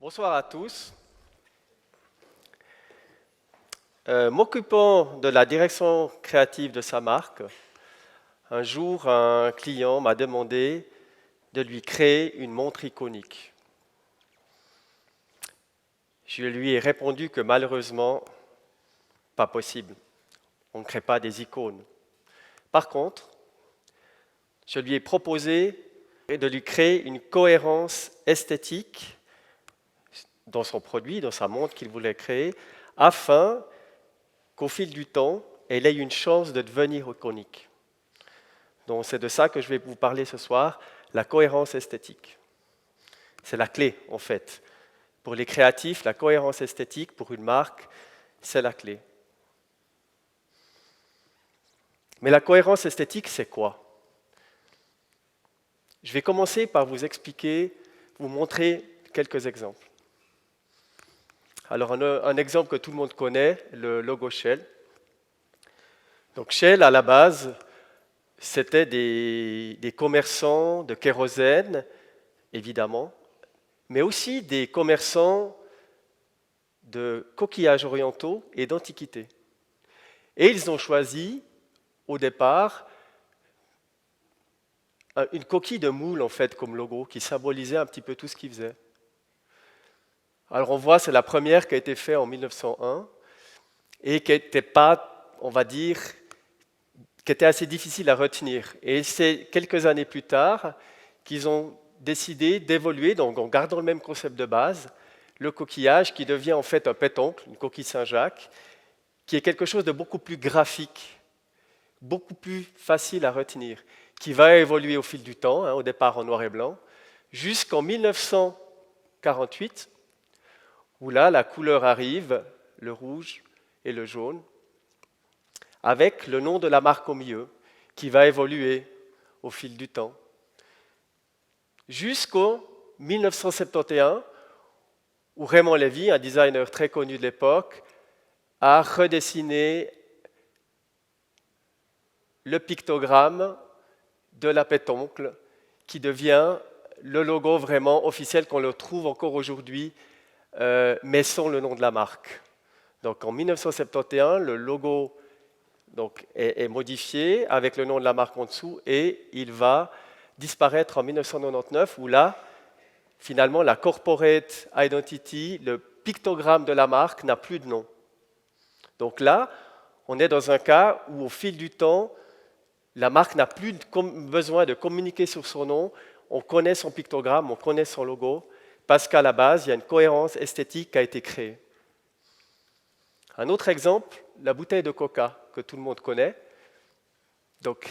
Bonsoir à tous. M'occupant de la direction créative de sa marque, un jour, un client m'a demandé de lui créer une montre iconique. Je lui ai répondu que malheureusement, pas possible. On ne crée pas des icônes. Par contre, je lui ai proposé de lui créer une cohérence esthétique dans son produit, dans sa montre qu'il voulait créer, afin qu'au fil du temps, elle ait une chance de devenir iconique. Donc c'est de ça que je vais vous parler ce soir, la cohérence esthétique. C'est la clé en fait. Pour les créatifs, la cohérence esthétique pour une marque, c'est la clé. Mais la cohérence esthétique, c'est quoi? Je vais commencer par vous expliquer, vous montrer quelques exemples. Alors un exemple que tout le monde connaît, le logo Shell. Donc Shell, à la base, c'était des commerçants de kérosène, évidemment, mais aussi des commerçants de coquillages orientaux et d'antiquités. Et ils ont choisi, au départ, une coquille de moule, en fait, comme logo, qui symbolisait un petit peu tout ce qu'ils faisaient. Alors on voit, c'est la première qui a été faite en 1901 et qui n'était pas, on va dire, qui était assez difficile à retenir. Et c'est quelques années plus tard qu'ils ont décidé d'évoluer, donc en gardant le même concept de base, le coquillage qui devient en fait un pétoncle, une coquille Saint-Jacques, qui est quelque chose de beaucoup plus graphique, beaucoup plus facile à retenir, qui va évoluer au fil du temps, au départ en noir et blanc, jusqu'en 1948, où là, la couleur arrive, le rouge et le jaune, avec le nom de la marque au milieu, qui va évoluer au fil du temps. Jusqu'en 1971, où Raymond Lévy, un designer très connu de l'époque, a redessiné le pictogramme de la pétoncle, qui devient le logo vraiment officiel qu'on le trouve encore aujourd'hui, mais sans le nom de la marque. Donc en 1971, le logo est modifié avec le nom de la marque en dessous et il va disparaître en 1999 où là, finalement, la corporate identity, le pictogramme de la marque n'a plus de nom. Donc là, on est dans un cas où au fil du temps, la marque n'a plus besoin de communiquer sur son nom, on connaît son pictogramme, on connaît son logo, parce qu'à la base, il y a une cohérence esthétique qui a été créée. Un autre exemple, la bouteille de Coca, que tout le monde connaît. Donc,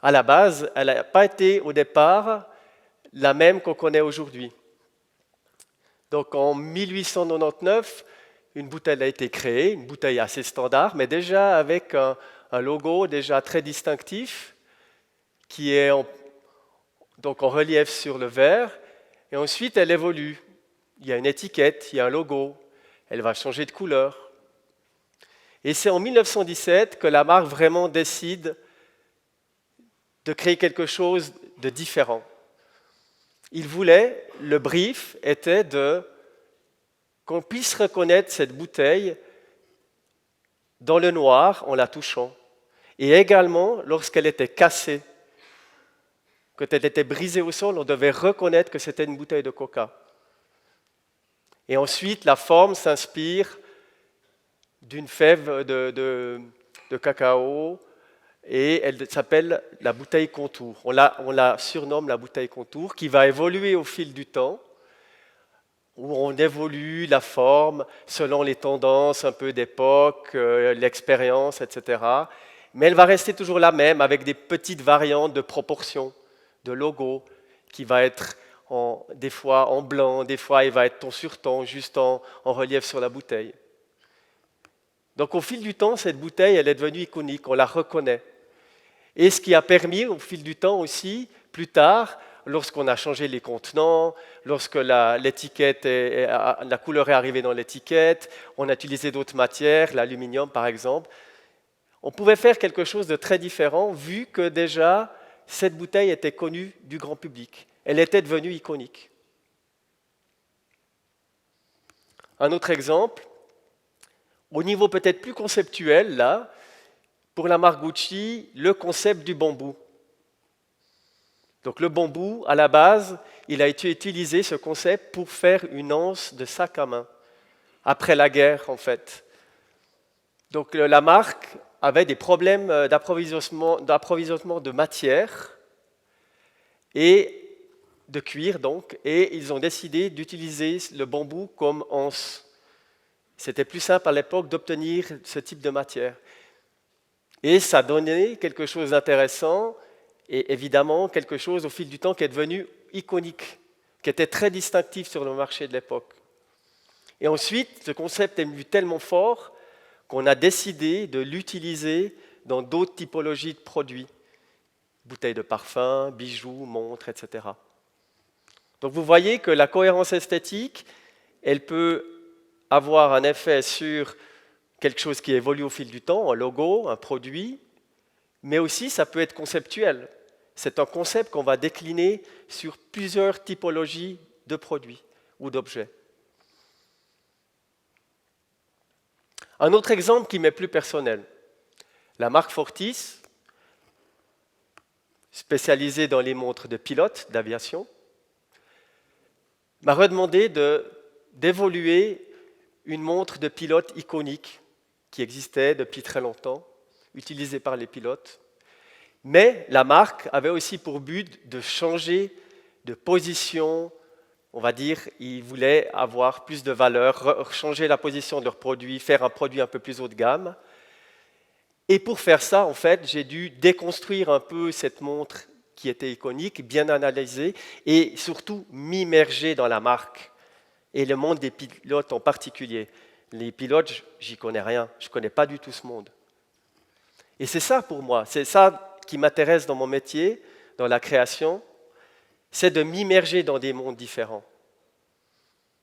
à la base, elle n'a pas été au départ la même qu'on connaît aujourd'hui. Donc, en 1899, une bouteille a été créée, une bouteille assez standard, mais déjà avec un logo déjà très distinctif, qui est donc en relief sur le verre, et ensuite elle évolue. Il y a une étiquette, il y a un logo, elle va changer de couleur. Et c'est en 1917 que la marque vraiment décide de créer quelque chose de différent. Il voulait, le brief était qu'on puisse reconnaître cette bouteille dans le noir en la touchant. Et également, lorsqu'elle était cassée, quand elle était brisée au sol, on devait reconnaître que c'était une bouteille de coca. Et ensuite, la forme s'inspire d'une fève de cacao et elle s'appelle la bouteille contour. On la surnomme la bouteille contour qui va évoluer au fil du temps où on évolue la forme selon les tendances un peu d'époque, l'expérience, etc. Mais elle va rester toujours la même avec des petites variantes de proportions, de logo qui va être des fois en blanc, des fois il va être ton sur ton, juste en relief sur la bouteille. Donc au fil du temps, cette bouteille, elle est devenue iconique, on la reconnaît. Et ce qui a permis au fil du temps aussi, plus tard, lorsqu'on a changé les contenants, lorsque l'étiquette, la couleur est arrivée dans l'étiquette, on a utilisé d'autres matières, l'aluminium par exemple, on pouvait faire quelque chose de très différent vu que déjà cette bouteille était connue du grand public. Elle était devenue iconique. Un autre exemple, au niveau peut-être plus conceptuel, là, pour la marque Gucci, le concept du bambou. Donc le bambou, à la base, il a été utilisé, ce concept, pour faire une anse de sac à main, après la guerre en fait. Donc la marque avait des problèmes d'approvisionnement de matière et de cuir, donc, et ils ont décidé d'utiliser le bambou comme anse. C'était plus simple à l'époque d'obtenir ce type de matière. Et ça donnait quelque chose d'intéressant, et évidemment quelque chose au fil du temps qui est devenu iconique, qui était très distinctif sur le marché de l'époque. Et ensuite, ce concept est devenu tellement fort qu'on a décidé de l'utiliser dans d'autres typologies de produits, bouteilles de parfum, bijoux, montres, etc. Donc vous voyez que la cohérence esthétique, elle peut avoir un effet sur quelque chose qui évolue au fil du temps, un logo, un produit, mais aussi ça peut être conceptuel. C'est un concept qu'on va décliner sur plusieurs typologies de produits ou d'objets. Un autre exemple qui m'est plus personnel. La marque Fortis, spécialisée dans les montres de pilotes d'aviation, m'a redemandé d'évoluer une montre de pilote iconique qui existait depuis très longtemps, utilisée par les pilotes. Mais la marque avait aussi pour but de changer de position, on va dire, ils voulaient avoir plus de valeur, changer la position de leur produit, faire un produit un peu plus haut de gamme. Et pour faire ça, en fait, j'ai dû déconstruire un peu cette montre qui était iconique, bien analyser, et surtout m'immerger dans la marque et le monde des pilotes en particulier. Les pilotes, j'y connais rien, je ne connais pas du tout ce monde. Et c'est ça pour moi, c'est ça qui m'intéresse dans mon métier, dans la création, c'est de m'immerger dans des mondes différents.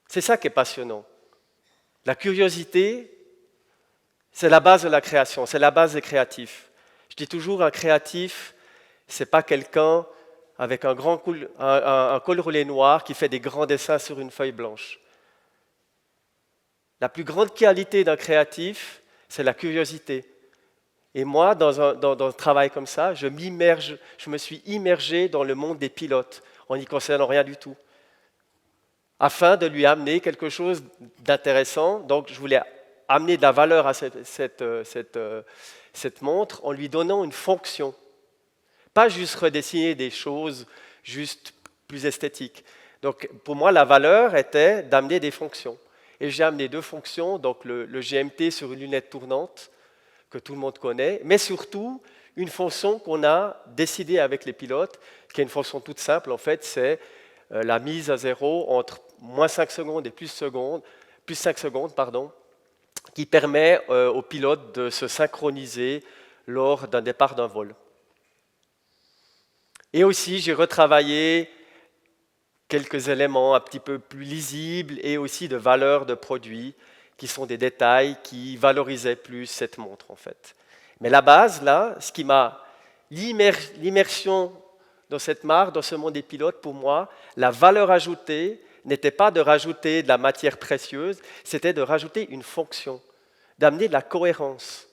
C'est ça qui est passionnant. La curiosité, c'est la base de la création, c'est la base des créatifs. Je dis toujours, un créatif, ce n'est pas quelqu'un avec un col roulé noir qui fait des grands dessins sur une feuille blanche. La plus grande qualité d'un créatif, c'est la curiosité. Et moi, dans un travail comme ça, je me suis immergé dans le monde des pilotes, en n'y concernant rien du tout, afin de lui amener quelque chose d'intéressant. Donc, je voulais amener de la valeur à cette montre en lui donnant une fonction. Pas juste redessiner des choses juste plus esthétiques. Donc, pour moi, la valeur était d'amener des fonctions. Et j'ai amené deux fonctions, donc le GMT sur une lunette tournante, que tout le monde connaît, mais surtout une fonction qu'on a décidée avec les pilotes, qui est une fonction toute simple, en fait, c'est la mise à zéro entre moins 5 secondes et plus 5 secondes, qui permet aux pilotes de se synchroniser lors d'un départ d'un vol. Et aussi, j'ai retravaillé quelques éléments un petit peu plus lisibles et aussi de valeurs de produits qui sont des détails qui valorisaient plus cette montre en fait. Mais la base, là, ce qui m'a l'immersion dans cette marque, dans ce monde des pilotes, pour moi, la valeur ajoutée n'était pas de rajouter de la matière précieuse, c'était de rajouter une fonction, d'amener de la cohérence.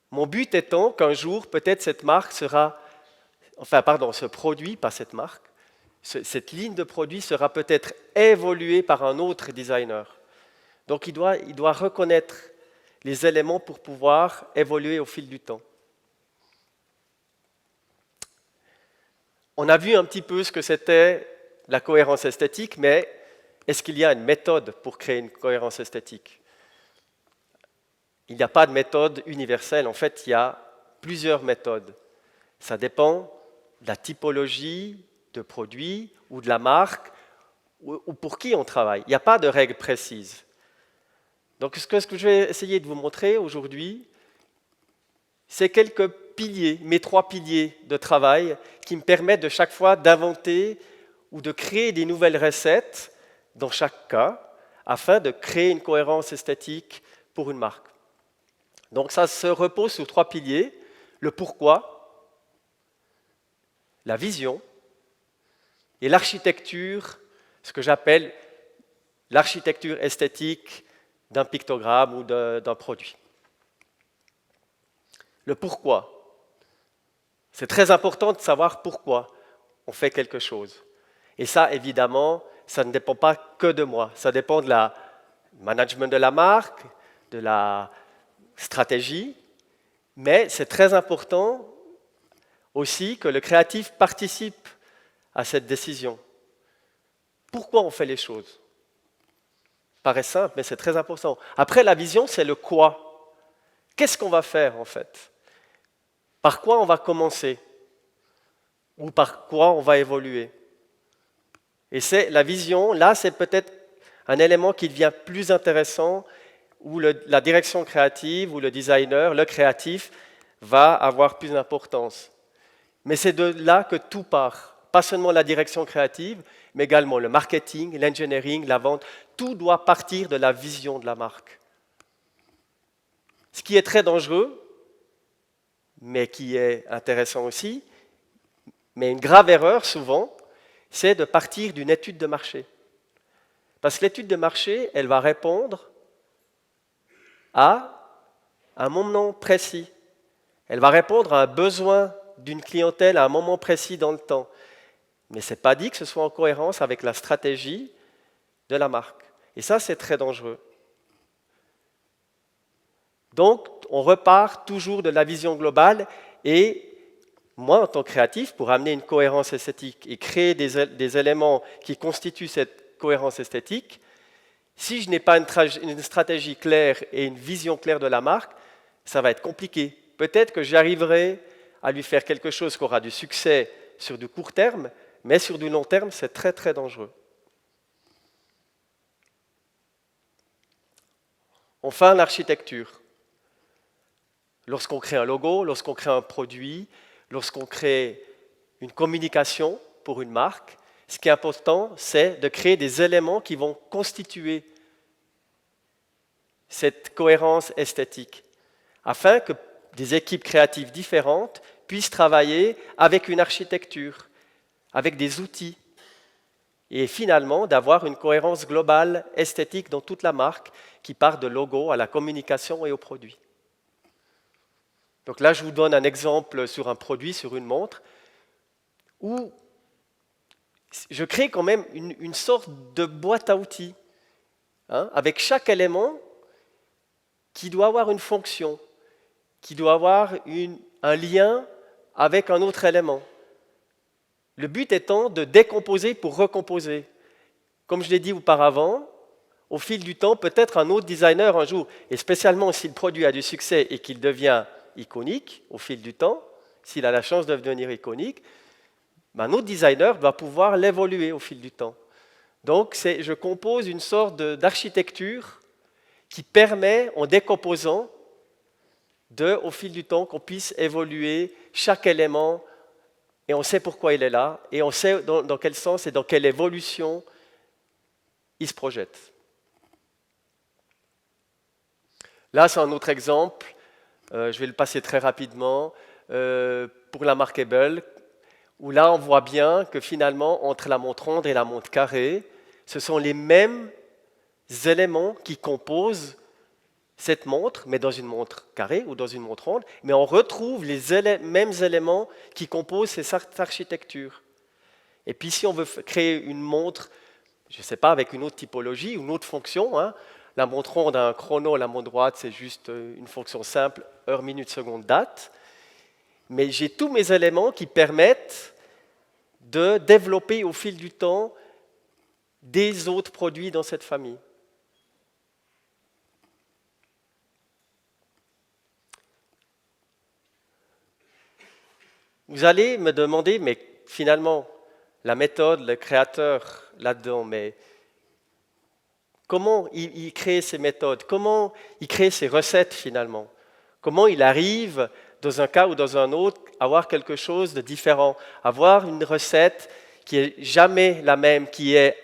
Mon but étant qu'un jour, peut-être cette marque sera, ce produit, pas cette marque, cette ligne de produit sera peut-être évoluée par un autre designer. Donc il doit reconnaître les éléments pour pouvoir évoluer au fil du temps. On a vu un petit peu ce que c'était la cohérence esthétique, mais est-ce qu'il y a une méthode pour créer une cohérence esthétique? Il n'y a pas de méthode universelle. En fait, il y a plusieurs méthodes. Ça dépend de la typologie de produit ou de la marque ou pour qui on travaille. Il n'y a pas de règle précise. Donc ce que je vais essayer de vous montrer aujourd'hui, c'est quelques piliers, mes 3 piliers de travail qui me permettent de chaque fois d'inventer ou de créer des nouvelles recettes dans chaque cas afin de créer une cohérence esthétique pour une marque. Donc ça se repose sur 3 piliers, le pourquoi, la vision et l'architecture, ce que j'appelle l'architecture esthétique d'un pictogramme ou d'un produit. Le pourquoi. C'est très important de savoir pourquoi on fait quelque chose. Et ça, évidemment, ça ne dépend pas que de moi. Ça dépend de la management de la marque, de la stratégie, mais c'est très important aussi que le créatif participe à cette décision. Pourquoi on fait les choses? Ça paraît simple, mais c'est très important. Après, la vision, c'est le quoi. Qu'est-ce qu'on va faire, en fait? Par quoi on va commencer? Ou par quoi on va évoluer? Et c'est la vision, là, c'est peut-être un élément qui devient plus intéressant, où la direction créative, ou le designer, le créatif, va avoir plus d'importance. Mais c'est de là que tout part. Pas seulement la direction créative, mais également le marketing, l'engineering, la vente. Tout doit partir de la vision de la marque. Ce qui est très dangereux, mais qui est intéressant aussi, mais une grave erreur souvent, c'est de partir d'une étude de marché. Parce que l'étude de marché, elle va répondre à un moment précis. Elle va répondre à un besoin d'une clientèle à un moment précis dans le temps. Mais ce n'est pas dit que ce soit en cohérence avec la stratégie de la marque. Et ça, c'est très dangereux. Donc, on repart toujours de la vision globale et moi, en tant que créatif, pour amener une cohérence esthétique et créer des éléments qui constituent cette cohérence esthétique, si je n'ai pas une stratégie claire et une vision claire de la marque, ça va être compliqué. Peut-être que j'arriverai à lui faire quelque chose qui aura du succès sur du court terme, mais sur du long terme, c'est très très dangereux. Enfin, l'architecture. Lorsqu'on crée un logo, lorsqu'on crée un produit, lorsqu'on crée une communication pour une marque, ce qui est important, c'est de créer des éléments qui vont constituer cette cohérence esthétique, afin que des équipes créatives différentes puissent travailler avec une architecture, avec des outils, et finalement d'avoir une cohérence globale esthétique dans toute la marque qui part de logo à la communication et au produit. Donc là, je vous donne un exemple sur un produit, sur une montre, où je crée quand même une sorte de boîte à outils, avec chaque élément qui doit avoir une fonction, qui doit avoir un lien avec un autre élément. Le but étant de décomposer pour recomposer. Comme je l'ai dit auparavant, au fil du temps, peut-être un autre designer un jour, et spécialement si le produit a du succès et qu'il devient iconique au fil du temps, s'il a la chance de devenir iconique, un autre designer va pouvoir l'évoluer au fil du temps. Donc, je compose une sorte d'architecture qui permet, en décomposant, au fil du temps, qu'on puisse évoluer chaque élément, et on sait pourquoi il est là, et on sait dans quel sens et dans quelle évolution il se projette. Là, c'est un autre exemple. Je vais le passer très rapidement. Pour la marque Ebel, où là, on voit bien que finalement, entre la montre ronde et la montre carrée, ce sont les mêmes éléments qui composent cette montre, mais dans une montre carrée ou dans une montre ronde, mais on retrouve les mêmes éléments qui composent cette architecture. Et puis si on veut créer une montre, je ne sais pas, avec une autre typologie, une autre fonction, la montre ronde a un chrono, la montre droite, c'est juste une fonction simple, heure, minute, seconde, date, mais j'ai tous mes éléments qui permettent de développer au fil du temps des autres produits dans cette famille. Vous allez me demander, mais finalement, la méthode, le créateur là-dedans, mais comment il crée ces méthodes? Comment il crée ces recettes finalement? Comment il arrive, dans un cas ou dans un autre, à avoir quelque chose de différent? Avoir une recette qui n'est jamais la même, qui est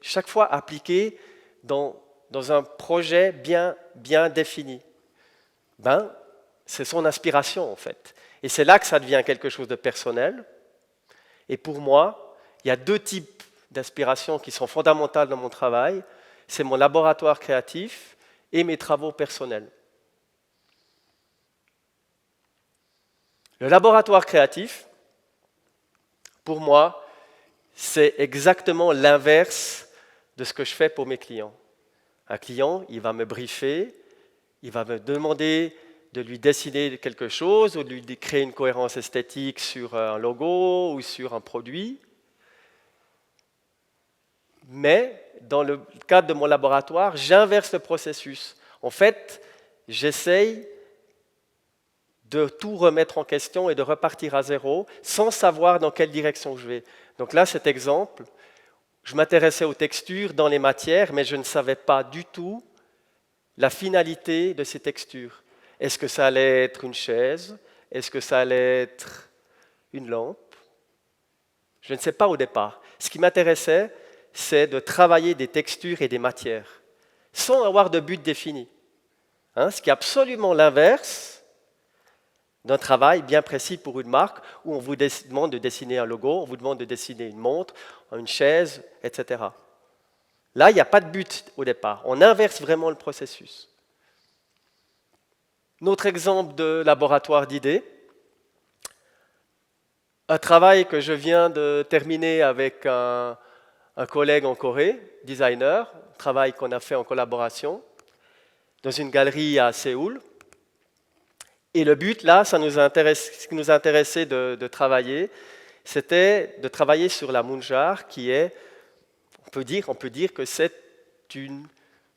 chaque fois appliquée dans un projet bien défini. C'est son inspiration en fait. Et c'est là que ça devient quelque chose de personnel. Et pour moi, il y a deux types d'inspiration qui sont fondamentales dans mon travail. c'est mon laboratoire créatif et mes travaux personnels. Le laboratoire créatif, pour moi, c'est exactement l'inverse de ce que je fais pour mes clients. Un client, il va me briefer, il va me demander de lui dessiner quelque chose ou de lui créer une cohérence esthétique sur un logo ou sur un produit. Mais dans le cadre de mon laboratoire, j'inverse le processus. En fait, j'essaye de tout remettre en question et de repartir à zéro sans savoir dans quelle direction je vais. Donc là, cet exemple, je m'intéressais aux textures dans les matières, mais je ne savais pas du tout la finalité de ces textures. Est-ce que ça allait être une chaise? Est-ce que ça allait être une lampe? Je ne sais pas au départ. Ce qui m'intéressait, c'est de travailler des textures et des matières, sans avoir de but défini. Ce qui est absolument l'inverse d'un travail bien précis pour une marque, où on vous demande de dessiner un logo, on vous demande de dessiner une montre, une chaise, etc. Là, il n'y a pas de but au départ. On inverse vraiment le processus. Notre exemple de laboratoire d'idées, un travail que je viens de terminer avec un collègue en Corée, designer, un travail qu'on a fait en collaboration dans une galerie à Séoul. Et le but, là, ce qui nous a intéressé de travailler, c'était de travailler sur la Munjar, qui est, on peut dire que c'est une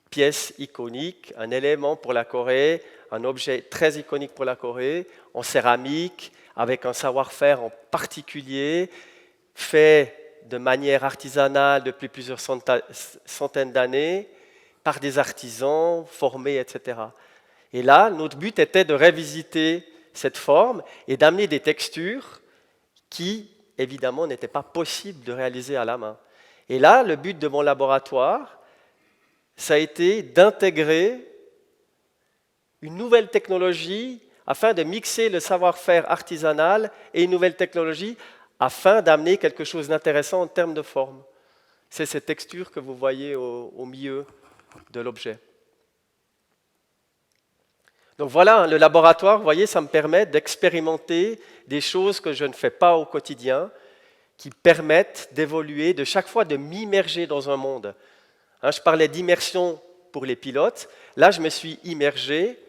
pièce iconique, un élément pour la Corée, un objet très iconique pour la Corée, en céramique, avec un savoir-faire en particulier, fait de manière artisanale depuis plusieurs centaines d'années, par des artisans formés, etc. Et là, notre but était de revisiter cette forme et d'amener des textures qui, évidemment, n'étaient pas possibles de réaliser à la main. Et là, le but de mon laboratoire, ça a été d'intégrer une nouvelle technologie afin de mixer le savoir-faire artisanal et une nouvelle technologie afin d'amener quelque chose d'intéressant en termes de forme. C'est cette texture que vous voyez au milieu de l'objet. Donc voilà, le laboratoire, vous voyez, ça me permet d'expérimenter des choses que je ne fais pas au quotidien, qui permettent d'évoluer, de chaque fois de m'immerger dans un monde. Je parlais d'immersion pour les pilotes. Là, je me suis immergé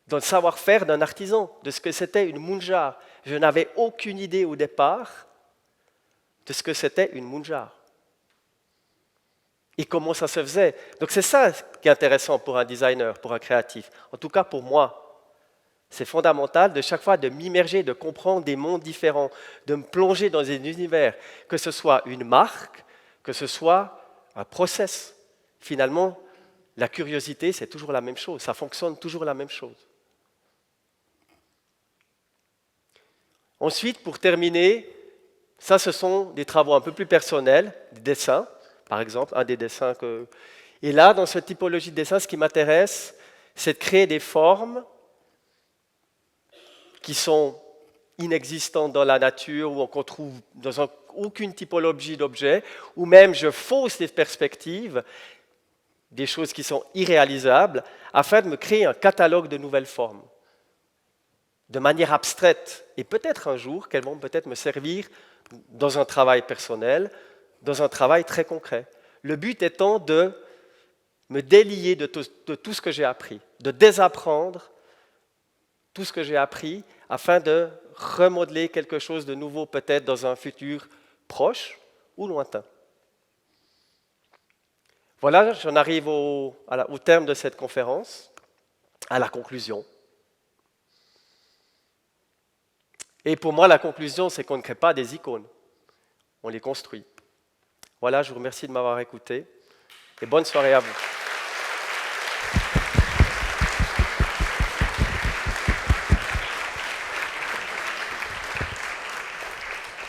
dans le savoir-faire d'un artisan, de ce que c'était une munjar. Je n'avais aucune idée au départ de ce que c'était une munjar. Et comment ça se faisait. Donc c'est ça qui est intéressant pour un designer, pour un créatif. En tout cas pour moi. C'est fondamental de chaque fois de m'immerger, de comprendre des mondes différents, de me plonger dans un univers, que ce soit une marque, que ce soit un process. Finalement, la curiosité, c'est toujours la même chose, ça fonctionne toujours la même chose. Ensuite, pour terminer, ça ce sont des travaux un peu plus personnels, des dessins, par exemple, un des dessins que... Et là, dans cette typologie de dessin, ce qui m'intéresse, c'est de créer des formes qui sont inexistantes dans la nature ou qu'on trouve dans aucune typologie d'objet, ou même je fausse les perspectives, des choses qui sont irréalisables, afin de me créer un catalogue de nouvelles formes, de manière abstraite. Et peut-être un jour qu'elles vont peut-être me servir dans un travail personnel, dans un travail très concret. Le but étant de me délier de tout ce que j'ai appris, de désapprendre tout ce que j'ai appris afin de remodeler quelque chose de nouveau peut-être dans un futur proche ou lointain. Voilà, j'en arrive au terme de cette conférence, à la conclusion. Et pour moi, la conclusion, c'est qu'on ne crée pas des icônes, on les construit. Voilà, je vous remercie de m'avoir écouté et bonne soirée à vous.